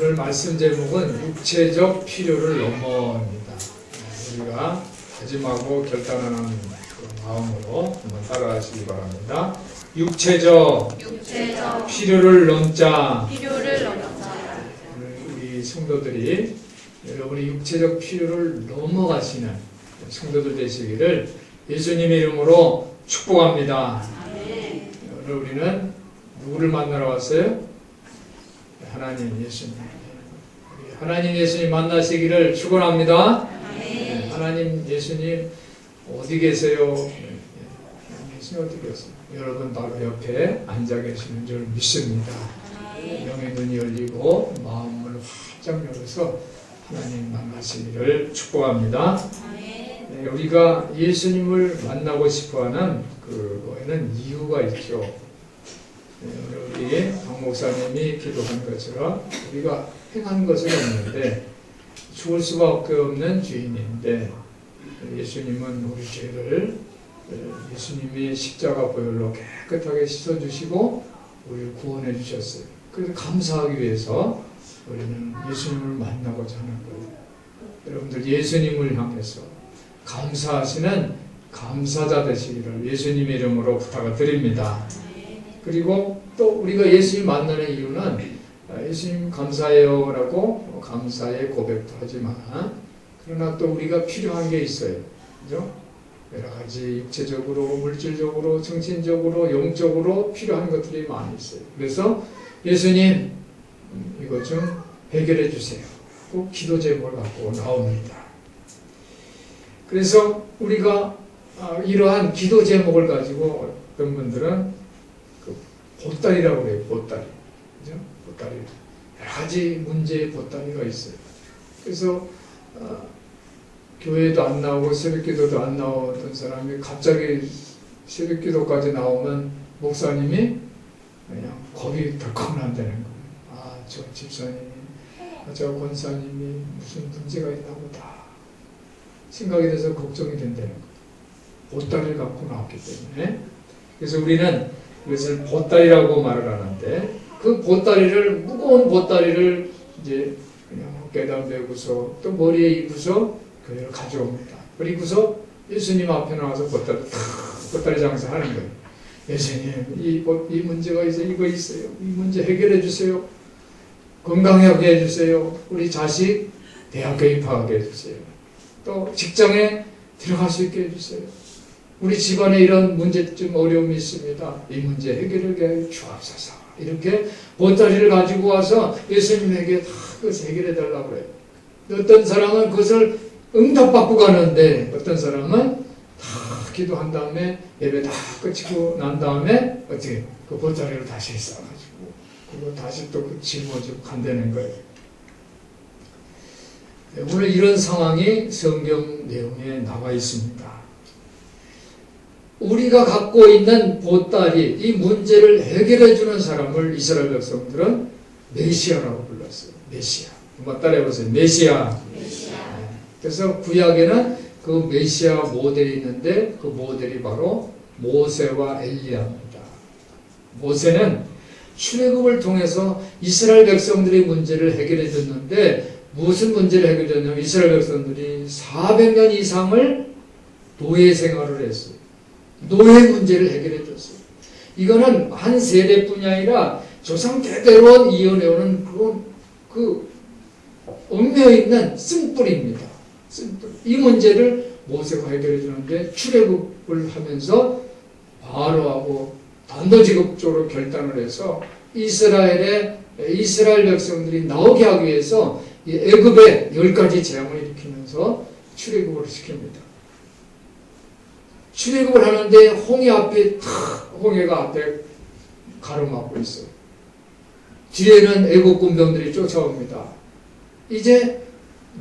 오늘 말씀 제목은 육체적 필요를 넘어입니다. 우리가 다짐하고 결단하는 그 마음으로 한번 따라하시기 바랍니다. 육체적 필요를 넘자. 우리 성도들이 여러분의 육체적 필요를 넘어가시는 성도들 되시기를 예수님의 이름으로 축복합니다. 오늘 우리는 누구를 만나러 왔어요? 하나님 예수님. 하나님 예수님 만나시기를 축원합니다. 하나님 예수님 어디 계세요? 예수님 어디 계세요? 여러분 바로 옆에 앉아 계시는 줄 믿습니다. 영의 눈이 열리고 마음을 활짝 열어서 하나님 만나시기를 축복합니다. 우리가 예수님을 만나고 싶어하는 그거에는 이유가 있죠. 우리 박 목사님이 기도한 것처럼 우리가 행한 것은 없는데 죽을 수밖에 없는 죄인인데 예수님은 우리 죄를 예수님이 십자가 보혈로 깨끗하게 씻어주시고 우리를 구원해 주셨어요. 그래서 감사하기 위해서 우리는 예수님을 만나고자 하는 거예요. 여러분들 예수님을 향해서 감사하시는 감사자 되시기를 예수님의 이름으로 부탁을 드립니다. 그리고 또 우리가 예수님 만나는 이유는 예수님 감사해요 라고 감사의 고백도 하지만 그러나 또 우리가 필요한 게 있어요. 그죠? 여러 가지 육체적으로, 물질적으로, 정신적으로, 영적으로 필요한 것들이 많이 있어요. 그래서 예수님 이것 좀 해결해 주세요. 꼭 기도 제목을 갖고 나옵니다. 그래서 우리가 이러한 기도 제목을 가지고 어떤 분들은 보따리라고 그래요. 보따리. 그죠? 보따리. 여러 가지 문제의 보따리가 있어요. 그래서 교회도 안 나오고 새벽기도도 안 나오던 사람이 갑자기 새벽기도까지 나오면 목사님이 그냥 겁이 덜컥 난다는 거예요. 저 집사님이, 저 권사님이 무슨 문제가 있나 보다 생각이 돼서 걱정이 된다는 거예요. 보따리를 갖고 나왔기 때문에. 그래서 우리는 이것을 보따리라고 말을 하는데 그 보따리를, 무거운 보따리를 이제 그냥 어깨에다 메고서 또 머리에 입고서 교회를 가져옵니다. 그리고서 예수님 앞에 나와서 보따리 장사하는 거예요. 예수님 이 문제가 있어요. 이거 있어요. 이 문제 해결해 주세요. 건강하게 해주세요. 우리 자식 대학교에 입학하게 해주세요. 또 직장에 들어갈 수 있게 해주세요. 우리 집안에 이런 문제점 어려움이 있습니다. 이 문제 해결하게 주옵소서. 이렇게 보따리를 가지고 와서 예수님에게 다 그것을 해결해 달라고 해요. 어떤 사람은 그것을 응답받고 가는데 어떤 사람은 다 기도한 다음에 예배 다 끝이고 난 다음에 어떻게 그 보따리를 다시 쌓아가지고 그리고 다시 또 그 짊어지고 간다는 거예요. 오늘 이런 상황이 성경 내용에 나와 있습니다. 우리가 갖고 있는 보따리, 이 문제를 해결해 주는 사람을 이스라엘 백성들은 메시아라고 불렀어요. 메시아. 한번 따라해보세요. 메시아. 그래서 구약에는 그 메시아 모델이 있는데 그 모델이 바로 모세와 엘리야입니다. 모세는 출애굽을 통해서 이스라엘 백성들의 문제를 해결해 줬는데 무슨 문제를 해결해 줬냐면 이스라엘 백성들이 400년 이상을 노예 생활을 했어요. 노예 문제를 해결해 줬어요. 이거는 한 세대뿐이 아니라 조상 대대로 이어내오는 그 얽매여 있는 쓴뿌리입니다. 쓴뿌리. 이 문제를 모세가 해결해 주는데 출애굽을 하면서 바로하고 단도직입적으로 결단을 해서 이스라엘 백성들이 나오게 하기 위해서 애굽에 10가지 재앙을 일으키면서 출애굽을 시킵니다. 출애굽을 하는데 홍해 앞에 홍해가 앞에 가로막고 있어요. 뒤에는 애굽 군병들이 쫓아옵니다. 이제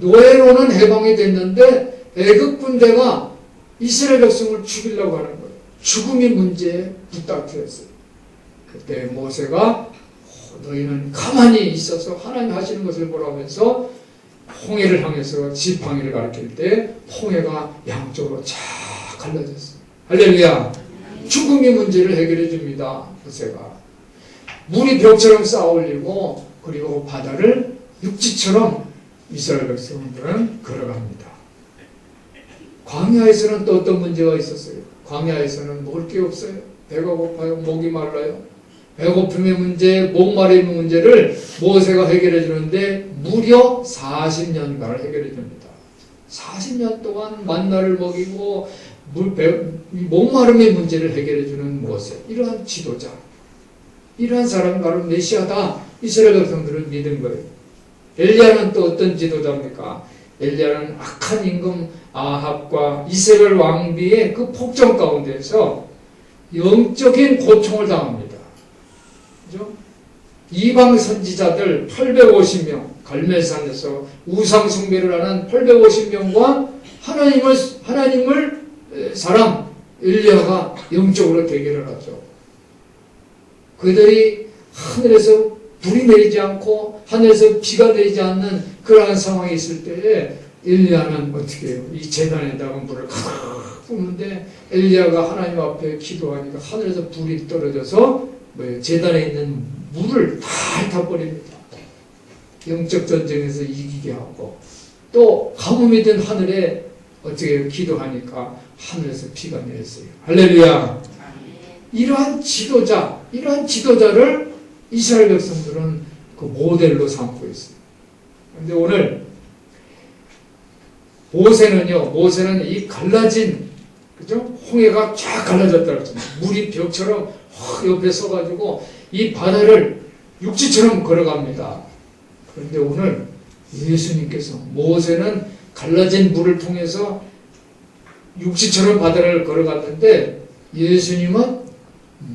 노예로는 해방이 됐는데 애굽 군대가 이스라엘 백성을 죽이려고 하는 거예요. 죽음이 문제에 붙닥쳤어요. 그때 모세가 너희는 가만히 있어서 하나님 하시는 것을 보라면서 홍해를 향해서 지팡이를 가리킬 때 홍해가 양쪽으로 쫙 갈라졌어요. 할렐루야. 죽음의 문제를 해결해 줍니다. 모세가. 물이 벽처럼 쌓아올리고 그리고 바다를 육지처럼 이스라엘 백성들은 걸어갑니다. 광야에서는 또 어떤 문제가 있었어요? 광야에서는 먹을 게 없어요. 배가 고파요. 목이 말라요. 배고픔의 문제, 목마름의 문제를 모세가 해결해 주는데 무려 40년간을 해결해 줍니다. 40년 동안 만나를 먹이고 목마름의 문제를 해결해 주는 모세. 이러한 지도자. 이러한 사람이 바로 메시아다. 이스라엘 백성들은 믿은 거예요. 엘리야는 또 어떤 지도자입니까? 엘리야는 악한 임금 아합과 이스라엘 왕비의 그 폭정 가운데서 영적인 고통을 당합니다. 그죠? 이방 선지자들 850명, 갈멜산에서 우상 숭배를 하는 850명과 하나님을 사람 엘리야가 영적으로 대결을 하죠. 그들이 하늘에서 불이 내리지 않고 하늘에서 비가 내리지 않는 그러한 상황이 있을 때에 엘리야는 어떻게 해요? 이 제단에다가 물을 가득 붓는데 엘리야가 하나님 앞에 기도하니까 하늘에서 불이 떨어져서 제단에 있는 물을 다 핥아버립니다. 영적 전쟁에서 이기게 하고 또 가뭄이 된 하늘에 어떻게 해요? 기도하니까 하늘에서 비가 내렸어요. 할렐루야. 이러한 지도자를 이스라엘 백성들은 그 모델로 삼고 있어요. 그런데 오늘 모세는 이 갈라진, 그죠? 홍해가 쫙 갈라졌다고 했잖아요. 물이 벽처럼 옆에 서가지고 이 바다를 육지처럼 걸어갑니다. 그런데 오늘 예수님께서 모세는 갈라진 물을 통해서 육지처럼 바다를 걸어갔는데 예수님은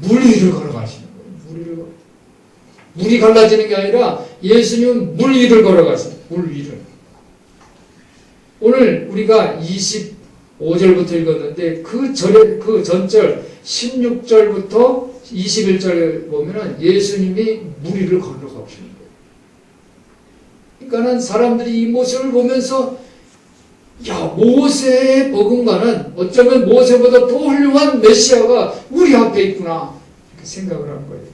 물 위를 걸어가시는 거예요. 물이 갈라지는 게 아니라 예수님은 물 위를 걸어가세요. 물 위를. 오늘 우리가 25절부터 읽었는데 그 전절 16절부터 21절에 보면은 예수님이 물 위를 걸어가시는 거예요. 그러니까는 사람들이 이 모습을 보면서 모세의 복음과는 어쩌면 모세보다 더 훌륭한 메시아가 우리 앞에 있구나 이렇게 생각을 한 거예요.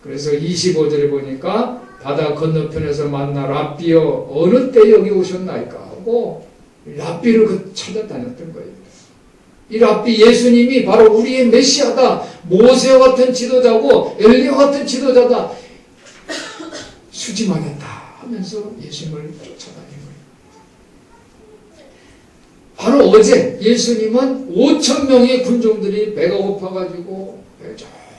그래서 25절에 보니까 바다 건너편에서 만나 랍비여 어느 때 여기 오셨나이까 하고 랍비를 찾아다녔던 거예요. 이 랍비 예수님이 바로 우리의 메시아다. 모세와 같은 지도자고 엘리야 같은 지도자다. 수지망했다 하면서 예수님을 쫓아다닌 거예요. 바로 어제 예수님은 5,000명의 군종들이 배가 고파가지고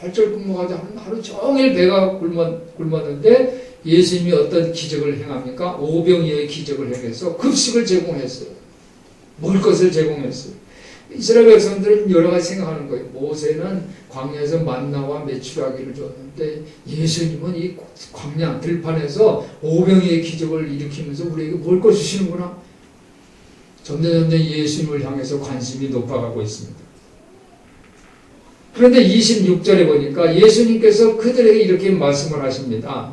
쩔쩔 굶어가지고 하루 종일 배가 굶었는데 예수님이 어떤 기적을 행합니까? 오병이어의 기적을 행해서 급식을 제공했어요. 먹을 것을 제공했어요. 이스라엘 백성들은 여러 가지 생각하는 거예요. 모세는 광야에서 만나와 메추라기를 줬는데 예수님은 이 광야 들판에서 오병이어의 기적을 일으키면서 우리에게 먹을 것 주시는구나. 점점 예수님을 향해서 관심이 높아가고 있습니다. 그런데 26절에 보니까 예수님께서 그들에게 이렇게 말씀을 하십니다.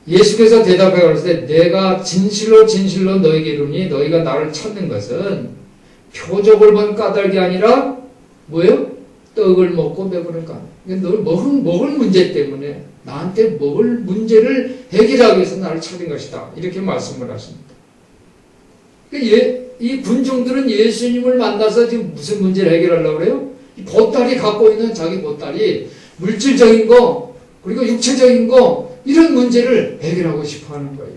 예수께서 대답해 가로되 내가 진실로 진실로 너에게 이르니 너희가 나를 찾는 것은 표적을 본 까닭이 아니라 뭐예요? 떡을 먹고 배부른가. 너 먹을 문제 때문에 나한테 먹을 문제를 해결하기 위해서 나를 찾은 것이다. 이렇게 말씀을 하십니다. 이 군중들은 예수님을 만나서 지금 무슨 문제를 해결하려고 그래요? 이 보따리 갖고 있는 자기 보따리, 물질적인 거, 그리고 육체적인 거, 이런 문제를 해결하고 싶어 하는 거예요.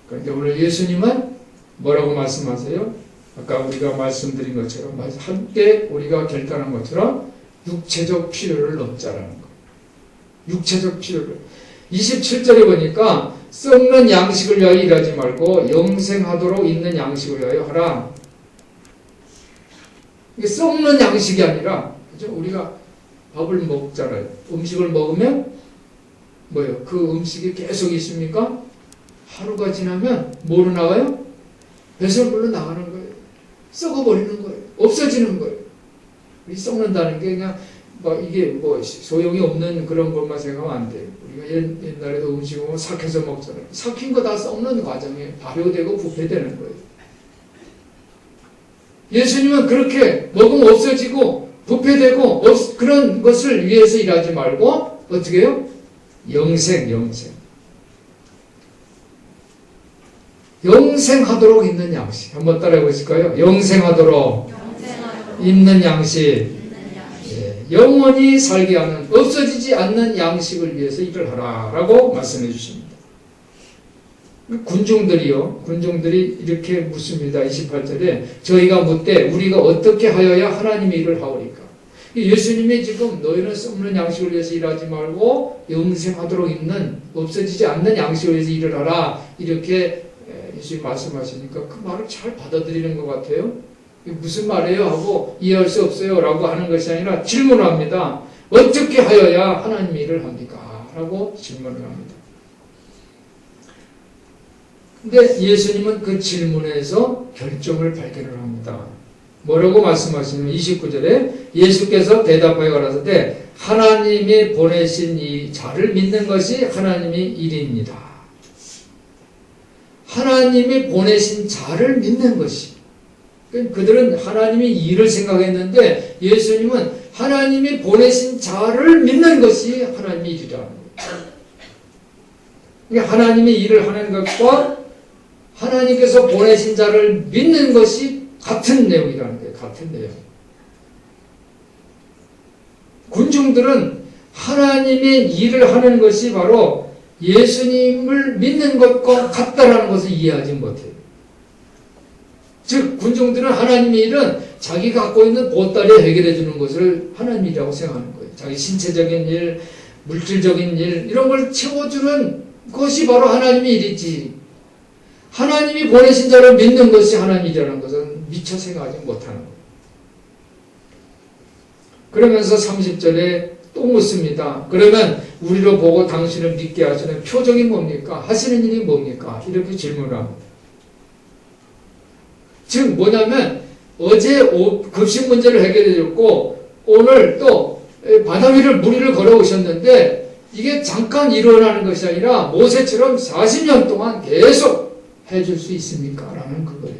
그런데 오늘 예수님은 뭐라고 말씀하세요? 아까 우리가 말씀드린 것처럼, 함께 우리가 결단한 것처럼 육체적 필요를 얻자라는 거예요. 육체적 필요를. 27절에 보니까 썩는 양식을 위하여 일하지 말고 영생하도록 있는 양식을 위하여 하라. 이게 썩는 양식이 아니라, 그죠? 우리가 밥을 먹잖아요. 음식을 먹으면 뭐예요? 그 음식이 계속 있습니까? 하루가 지나면 뭐로 나와요? 배설물로 나가는 거예요. 썩어버리는 거예요. 없어지는 거예요. 이 썩는다는 게 그냥 이게 소용이 없는 그런 것만 생각하면 안 돼요. 우리가 옛날에도 음식 먹으면 삭혀서 먹잖아요. 삭힌 거 다 썩는 과정에 발효되고 부패되는 거예요. 예수님은 그렇게 먹으면 없어지고 부패되고 그런 것을 위해서 일하지 말고 어떻게 해요? 영생. 영생하도록 있는 양식. 한번 따라해 보실까요? 영생하도록 있는 양식. 예, 영원히 살게 하는, 없어지지 않는 양식을 위해서 일을 하라라고 말씀해 주십니다. 군중들이 이렇게 묻습니다. 28절에 저희가 묻되 우리가 어떻게 하여야 하나님의 일을 하오리까? 예수님이 지금 너희는 썩는 양식을 위해서 일하지 말고 영생하도록 있는, 없어지지 않는 양식을 위해서 일을 하라, 이렇게 예수님 말씀하시니까 그 말을 잘 받아들이는 것 같아요. 무슨 말이에요? 하고 이해할 수 없어요 라고 하는 것이 아니라 질문을 합니다. 어떻게 하여야 하나님의 일을 합니까? 라고 질문을 합니다. 근데 예수님은 그 질문에서 결정을 발견을 합니다. 뭐라고 말씀하시냐면 29절에 예수께서 대답하여 가라사대 하나님이 보내신 이 자를 믿는 것이 하나님의 일입니다. 하나님이 보내신 자를 믿는 것이, 그들은 하나님의 일을 생각했는데 예수님은 하나님이 보내신 자를 믿는 것이 하나님의 일이라는 거예요. 그러니까 하나님의 일을 하는 것과 하나님께서 보내신 자를 믿는 것이 같은 내용이라는 거예요. 같은 내용. 군중들은 하나님의 일을 하는 것이 바로 예수님을 믿는 것과 같다라는 것을 이해하지 못해요. 즉 군중들은 하나님의 일은 자기 갖고 있는 보따리에 해결해 주는 것을 하나님이라고 생각하는 거예요. 자기 신체적인 일, 물질적인 일, 이런 걸 채워주는 것이 바로 하나님의 일이지, 하나님이 보내신 자를 믿는 것이 하나님이라는 것은 미처 생각하지 못하는 거예요. 그러면서 30절에 또 묻습니다. 그러면 우리로 보고 당신을 믿게 하시는 표적이 뭡니까? 하시는 일이 뭡니까? 이렇게 질문을 합니다. 즉 뭐냐면 어제 급식 문제를 해결해 줬고 오늘 또 바다 위를 무리를 걸어오셨는데 이게 잠깐 일어나는 것이 아니라 모세처럼 40년 동안 계속 해줄 수 있습니까? 라는 그거예요.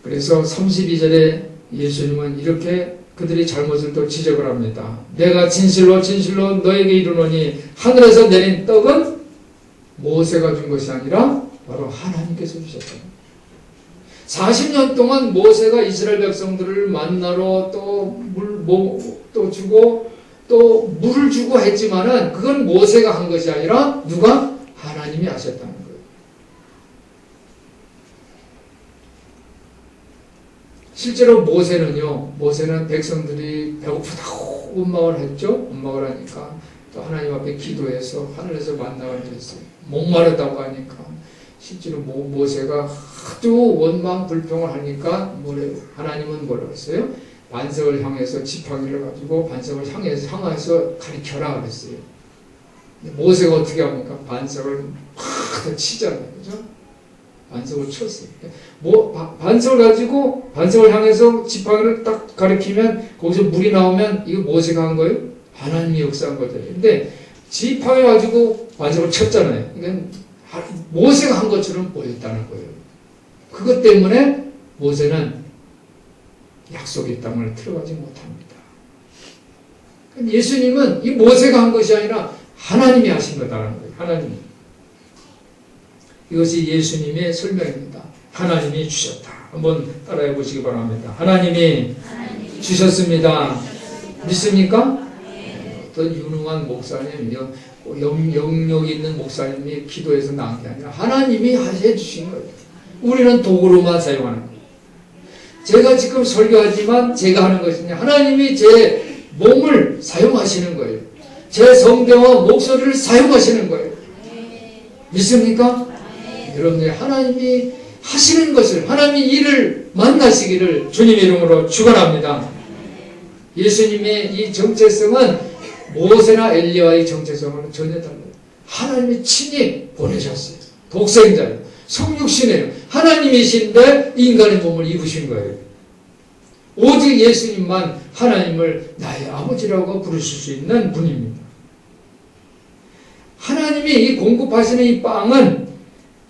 그래서 32절에 예수님은 이렇게 그들의 잘못을 또 지적을 합니다. 내가 진실로 너에게 이르노니 하늘에서 내린 떡은 모세가 준 것이 아니라 바로 하나님께서 주셨다. 40년 동안 모세가 이스라엘 백성들을 만나러 또 주고 또 물을 주고 했지만은 그건 모세가 한 것이 아니라 누가? 하나님이 하셨다는 거예요. 실제로 모세는 백성들이 배고프다고 원망을 했죠. 원망을 하니까 또 하나님 앞에 기도해서 하늘에서 만나가 줬어요. 목마르다고 하니까 실제로 모세가 하도 원망 불평을 하니까 하나님은 뭐라고 했어요? 반석을 향해서 지팡이를 가지고 반석을 향해서 가리켜라 그랬어요. 모세가 어떻게 합니까? 반석을 팍 치잖아요. 그죠? 반석을 쳤어요. 반석을 가지고 반석을 향해서 지팡이를 딱 가리키면 거기서 물이 나오면 이거 모세가 한 거예요? 하나님이 역사한 거죠. 근데 지팡이 가지고 반석을 쳤잖아요. 이건 모세가 한 것처럼 보였다는 거예요. 그것 때문에 모세는 약속의 땅을 들어가지 못합니다. 예수님은 이 모세가 한 것이 아니라 하나님이 하신 거다라는 거예요. 하나님이. 이것이 예수님의 설명입니다. 하나님이 주셨다. 한번 따라해 보시기 바랍니다. 하나님이 주셨습니다. 믿습니까? 어떤 유능한 목사님, 영역 있는 목사님이 기도해서 나온 게 아니라 하나님이 해주신 거예요. 우리는 도구로만 사용하는 거예요. 제가 지금 설교하지만 제가 하는 것이냐? 하나님이 제 몸을 사용하시는 거예요. 제 성대와 목소리를 사용하시는 거예요. 믿습니까? 여러분들 하나님이 하시는 것을, 하나님의 일을 만나시기를 주님의 이름으로 축원합니다. 예수님의 이 정체성은 모세나 엘리야의 정체성은 전혀 달라요. 하나님이 친히 보내셨어요. 독생자예요. 성육신이에요. 하나님이신데 인간의 몸을 입으신 거예요. 오직 예수님만 하나님을 나의 아버지라고 부르실 수 있는 분입니다. 하나님이 이 공급하시는 이 빵은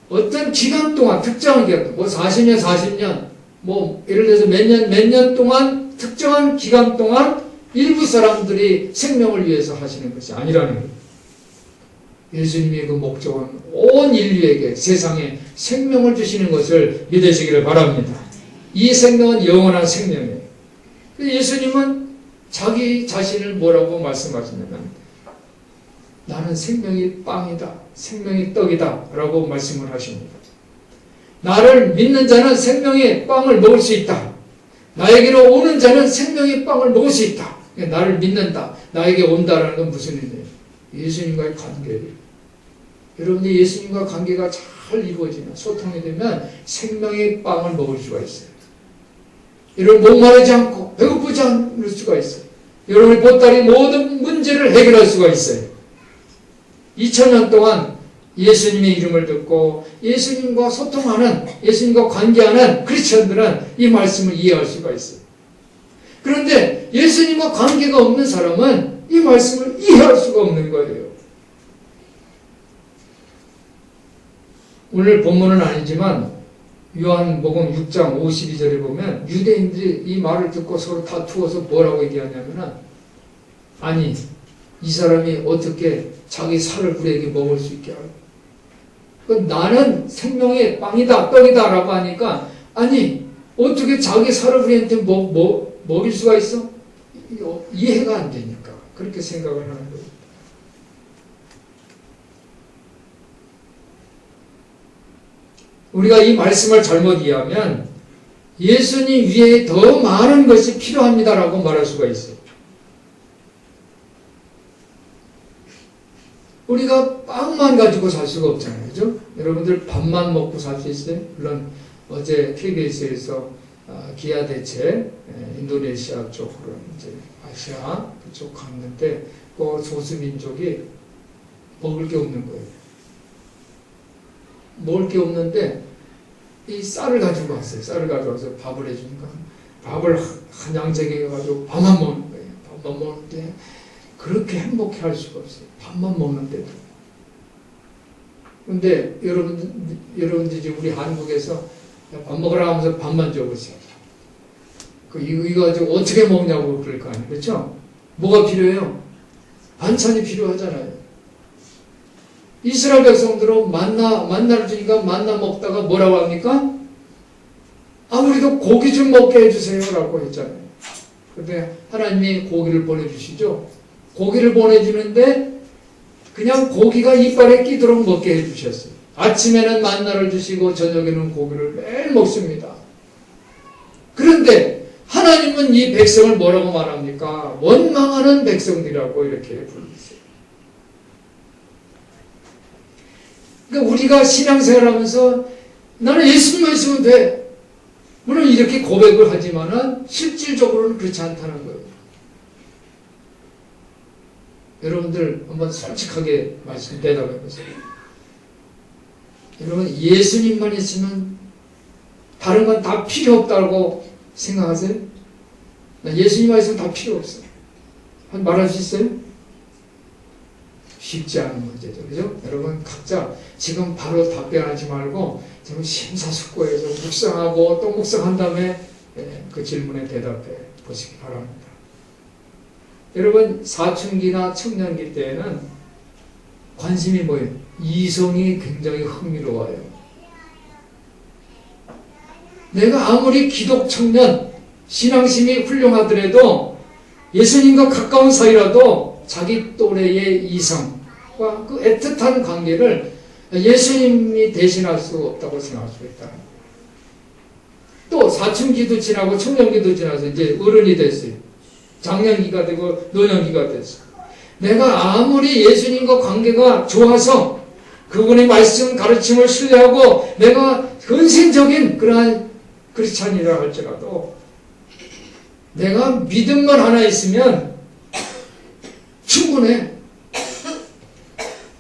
어떤 기간 동안, 특정한 기간, 40년, 예를 들어서 몇 년 동안 특정한 기간 동안 일부 사람들이 생명을 위해서 하시는 것이 아니라는 거예요. 예수님의 그 목적은 온 인류에게 세상에 생명을 주시는 것을 믿으시기를 바랍니다. 이 생명은 영원한 생명이에요. 예수님은 자기 자신을 뭐라고 말씀하시냐면 나는 생명이 빵이다. 생명이 떡이다. 라고 말씀을 하십니다. 나를 믿는 자는 생명의 빵을 먹을 수 있다. 나에게로 오는 자는 생명의 빵을 먹을 수 있다. 나를 믿는다. 나에게 온다라는 건 무슨 의미예요? 예수님과의 관계예요. 여러분이 예수님과 관계가 잘 이루어지면 소통이 되면 생명의 빵을 먹을 수가 있어요. 여러분 목마르지 않고 배고프지 않을 수가 있어요. 여러분의 보따리 모든 문제를 해결할 수가 있어요. 2000년 동안 예수님의 이름을 듣고 예수님과 소통하는 예수님과 관계하는 크리스천들은 이 말씀을 이해할 수가 있어요. 그런데 예수님과 관계가 없는 사람은 이 말씀을 이해할 수가 없는 거예요. 오늘 본문은 아니지만 요한복음 6장 52절에 보면 유대인들이 이 말을 듣고 서로 다투어서 뭐라고 얘기하냐면은 아니 이 사람이 어떻게 자기 살을 우리에게 먹을 수 있게 할까? 나는 생명의 빵이다 떡이다 라고 하니까 아니 어떻게 자기 살을 우리한테 먹일 수가 있어? 이해가 안 되니까 그렇게 생각을 하는 거예요. 우리가 이 말씀을 잘못 이해하면 예수님 위에 더 많은 것이 필요합니다라고 말할 수가 있어요. 우리가 빵만 가지고 살 수가 없잖아요. 그죠? 여러분들 밥만 먹고 살 수 있어요? 물론 어제 KBS에서 기아 대체 인도네시아 쪽으로 이제 아시아 그쪽 갔는데 그 소수민족이 먹을 게 없는 거예요. 먹을 게 없는데 이 쌀을 가지고 왔어요. 쌀을 가져와서 밥을 해주니까 밥을 한 양재개 가지고 밥만 먹는 거예요. 밥만 먹는데 그렇게 행복해 할 수가 없어요. 밥만 먹는데도. 근데 여러분들 이제 우리 한국에서 밥 먹으라 하면서 밥만 줘보세요. 이거 가지고 어떻게 먹냐고 그럴 거 아니에요. 그렇죠? 뭐가 필요해요? 반찬이 필요하잖아요. 이스라엘 백성들은 만나를 주니까 만나 먹다가 뭐라고 합니까? 우리도 고기 좀 먹게 해주세요 라고 했잖아요. 근데 하나님이 고기를 보내주시죠. 고기를 보내주는데 그냥 고기가 이빨에 끼도록 먹게 해주셨어요. 아침에는 만나를 주시고 저녁에는 고기를 매일 먹습니다. 그런데 하나님은 이 백성을 뭐라고 말합니까? 원망하는 백성들이라고 이렇게 부르세요. 그러니까 우리가 신앙생활하면서 나는 예수님만 있으면 돼. 물론 이렇게 고백을 하지만은 실질적으로는 그렇지 않다는 거예요. 여러분들 한번 솔직하게 대답해 보세요. 여러분 예수님만 있으면 다른 건 다 필요 없다고 생각하세요? 나 예수님만 있으면 다 필요 없어요. 말할 수 있어요? 쉽지 않은 문제죠. 그죠? 여러분 각자 지금 바로 답변하지 말고 지금 심사숙고해서 묵상하고 또 묵상한 다음에 그 질문에 대답해 보시기 바랍니다. 여러분 사춘기나 청년기 때에는 관심이 뭐예요? 이성이 굉장히 흥미로워요. 내가 아무리 기독 청년 신앙심이 훌륭하더라도 예수님과 가까운 사이라도 자기 또래의 이성과 그 애틋한 관계를 예수님이 대신할 수 없다고 생각할 수 있다. 또 사춘기도 지나고 청년기도 지나서 이제 어른이 됐어요. 장년기가 되고 노년기가 됐어요. 내가 아무리 예수님과 관계가 좋아서 그분의 말씀 가르침을 신뢰하고 내가 헌신적인 그러한 크리스찬이라 할지라도 내가 믿음만 하나 있으면 충분해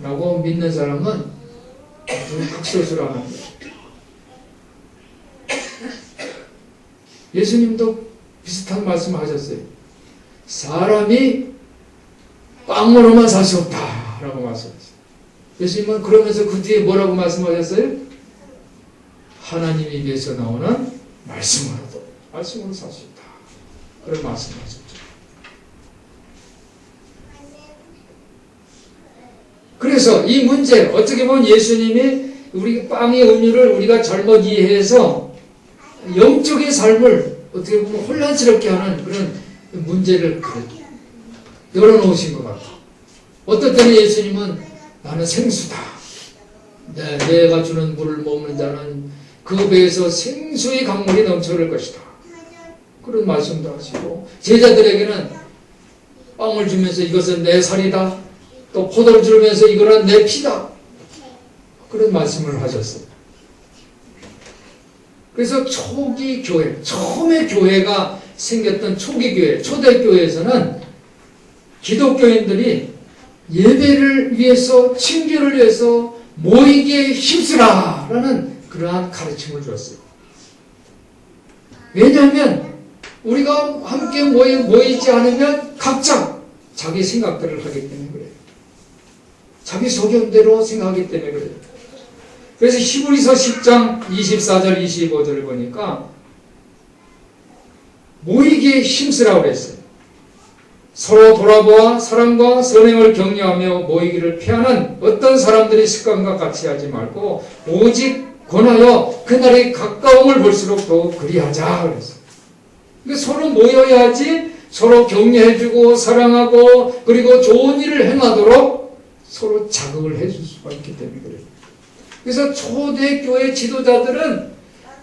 라고 믿는 사람은 아주 극소수라는 거예요. 예수님도 비슷한 말씀 하셨어요. 사람이 빵으로만 살 수 없다 라고 말씀하셨어요. 예수님은 그러면서 그 뒤에 뭐라고 말씀하셨어요? 하나님 입에서 나오는 말씀으로 살 수 있다. 그런 말씀하셨죠. 그래서 이 문제, 어떻게 보면 예수님이 우리 빵의 의미를 우리가 잘못 이해해서 영적인 삶을 어떻게 보면 혼란스럽게 하는 그런 문제를 열어놓으신 것 같아요. 어떨 때는 예수님은 나는 생수다. 내가 주는 물을 먹는 자는 그 배에서 생수의 강물이 넘쳐날 것이다. 그런 말씀도 하시고, 제자들에게는 빵을 주면서 이것은 내 살이다. 또 포도를 주면서 이거는 내 피다. 그런 말씀을 하셨어요. 그래서 초기 교회, 처음에 교회가 생겼던 초기 교회, 초대교회에서는 기독교인들이 예배를 위해서, 친교를 위해서 모이기에 힘쓰라 라는 그러한 가르침을 주었어요. 왜냐하면 우리가 함께 모이지 않으면 각자 자기 생각들을 하기 때문에 그래요. 자기 소견대로 생각하기 때문에 그래요. 그래서 히브리서 10장 24절 25절을 보니까 모이기에 힘쓰라고 그랬어요. 서로 돌아보아 사랑과 선행을 격려하며 모이기를 피하는 어떤 사람들의 습관과 같이 하지 말고 오직 권하여 그날의 가까움을 볼수록 더욱 그리하자 그랬어요. 그러니까 서로 모여야지 서로 격려해주고 사랑하고 그리고 좋은 일을 행하도록 서로 자극을 해줄 수가 있기 때문에 그래요. 그래서 초대교회 지도자들은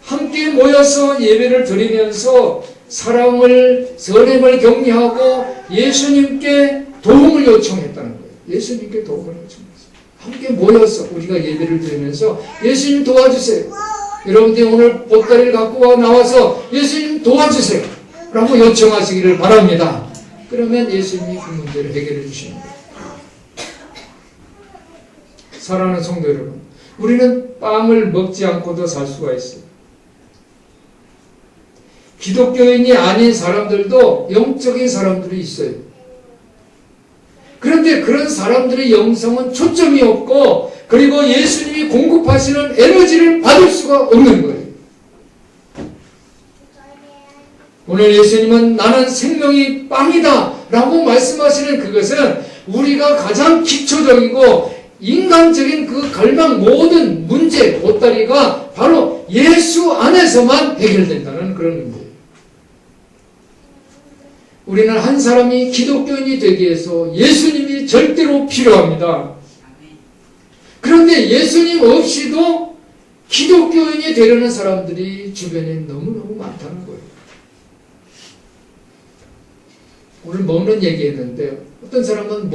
함께 모여서 예배를 드리면서 사랑을, 선행을 격려하고 예수님께 도움을 요청했다는 거예요. 예수님께 도움을 요청했어요. 함께 모여서 우리가 예배를 드리면서 예수님 도와주세요. 여러분들이 오늘 보따리를 갖고 나와서 예수님 도와주세요. 라고 요청하시기를 바랍니다. 그러면 예수님이 그 문제를 해결해 주시는 거예요. 사랑하는 성도 여러분, 우리는 빵을 먹지 않고도 살 수가 있어요. 기독교인이 아닌 사람들도 영적인 사람들이 있어요. 그런데 그런 사람들의 영성은 초점이 없고 그리고 예수님이 공급하시는 에너지를 받을 수가 없는 거예요. 오늘 예수님은 나는 생명이 빵이다 라고 말씀하시는 그것은 우리가 가장 기초적이고 인간적인 그 갈망 모든 문제, 보따리가 바로 예수 안에서만 해결된다는 그런 문제예요. 우리는 한 사람이 기독교인이 되기 위해서 예수님이 절대로 필요합니다. 그런데 예수님 없이도 기독교인이 되려는 사람들이 주변에 너무너무 많다는 거예요. 오늘 먹는 얘기했는데 어떤 사람은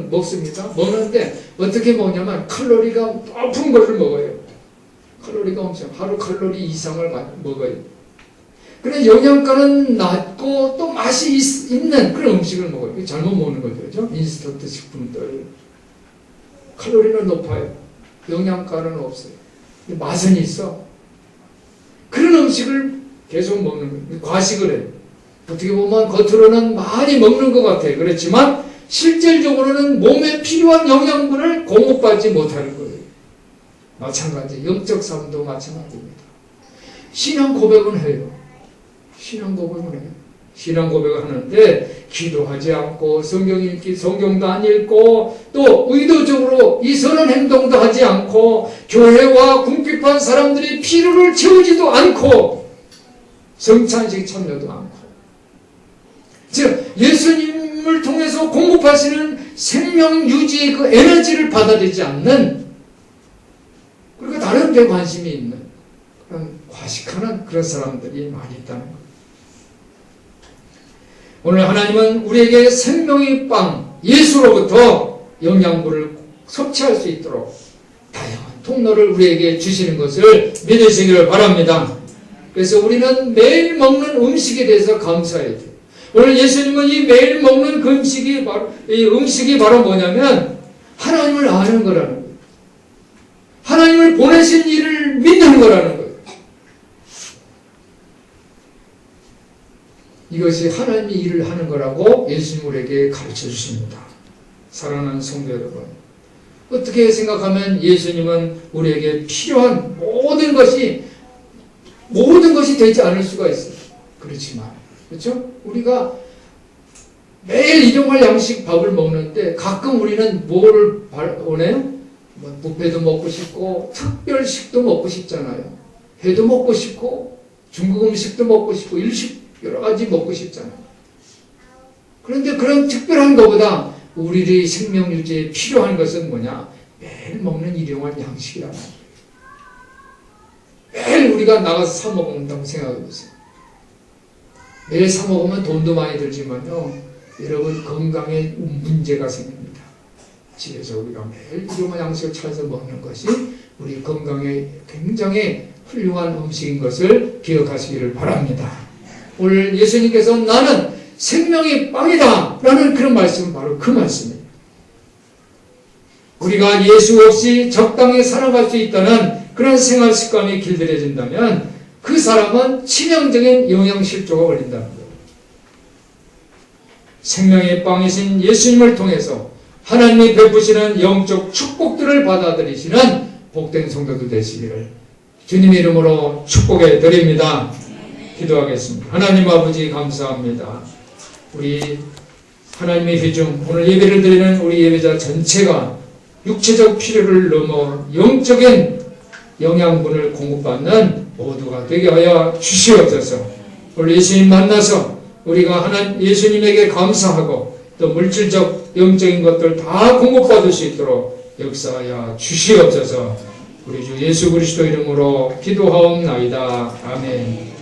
먹습니다. 먹는데 어떻게 먹냐면 칼로리가 높은 것을 먹어요. 칼로리가 엄청 하루 칼로리 이상을 먹어요. 그래 영양가는 낮고 또 맛이 있는 그런 음식을 먹어요. 잘못 먹는 거죠. 그렇죠? 인스턴트 식품들. 칼로리는 높아요. 영양가는 없어요. 맛은 있어. 그런 음식을 계속 먹는 거예요. 과식을 해요. 어떻게 보면 겉으로는 많이 먹는 것 같아요. 그렇지만 실질적으로는 몸에 필요한 영양분을 공급받지 못하는 거예요. 마찬가지, 영적 삶도 마찬가지입니다. 신앙 고백은 해요. 신앙 고백은 해요. 신앙 고백을 하는데 기도하지 않고 성경 읽기, 성경도 안 읽고 또 의도적으로 이 선한 행동도 하지 않고 교회와 궁핍한 사람들이 필요를 채우지도 않고 성찬식 참여도 않고 즉 예수님을 통해서 공급하시는 생명 유지의 그 에너지를 받아들이지 않는 그리고 다른 데 관심이 있는 그런 과식하는 그런 사람들이 많이 있다는 것. 오늘 하나님은 우리에게 생명의 빵 예수로부터 영양분을 섭취할 수 있도록 다양한 통로를 우리에게 주시는 것을 믿으시기를 바랍니다. 그래서 우리는 매일 먹는 음식에 대해서 감사해야 돼요. 오늘 예수님은 이 매일 먹는 그 음식이 바로 뭐냐면 하나님을 아는 거라는 거예요. 하나님을 보내신 일을 믿는 거라는 거예요. 이것이 하나님이 일을 하는 거라고 예수님 우리에게 가르쳐 주십니다. 사랑하는 성도 여러분, 어떻게 생각하면 예수님은 우리에게 필요한 모든 것이 되지 않을 수가 있어요. 그렇지만 그렇죠? 우리가 매일 일용할 양식 밥을 먹는데 가끔 우리는 뭐를 원해요? 뭐 뷔페도 먹고 싶고 특별식도 먹고 싶잖아요. 회도 먹고 싶고 중국 음식도 먹고 싶고 일식 여러 가지 먹고 싶잖아요. 그런데 그런 특별한 것보다 우리의 생명 유지에 필요한 것은 뭐냐? 매일 먹는 일용할 양식이란 말이에요. 매일 우리가 나가서 사 먹는다고 생각해 보세요. 매일 사 먹으면 돈도 많이 들지만요, 여러분 건강에 문제가 생깁니다. 집에서 우리가 매일 일용할 양식을 찾아서 먹는 것이 우리 건강에 굉장히 훌륭한 음식인 것을 기억하시기를 바랍니다. 오늘 예수님께서 나는 생명이 빵이다 라는 그런 말씀은 바로 그 말씀이에요. 우리가 예수 없이 적당히 살아갈 수 있다는 그런 생활 습관이 길들여진다면 그 사람은 치명적인 영양실조가 걸린다는 거예요. 생명의 빵이신 예수님을 통해서 하나님이 베푸시는 영적 축복들을 받아들이시는 복된 성도들 되시기를 주님의 이름으로 축복해 드립니다. 기도하겠습니다. 하나님 아버지 감사합니다. 우리 하나님의 회중, 오늘 예배를 드리는 우리 예배자 전체가 육체적 필요를 넘어 영적인 영양분을 공급받는 모두가 되게 하여 주시옵소서. 오늘 예수님 만나서 우리가 예수님에게 감사하고 또 물질적 영적인 것들 다 공급받을 수 있도록 역사하여 주시옵소서. 우리 주 예수 그리스도 이름으로 기도하옵나이다. 아멘.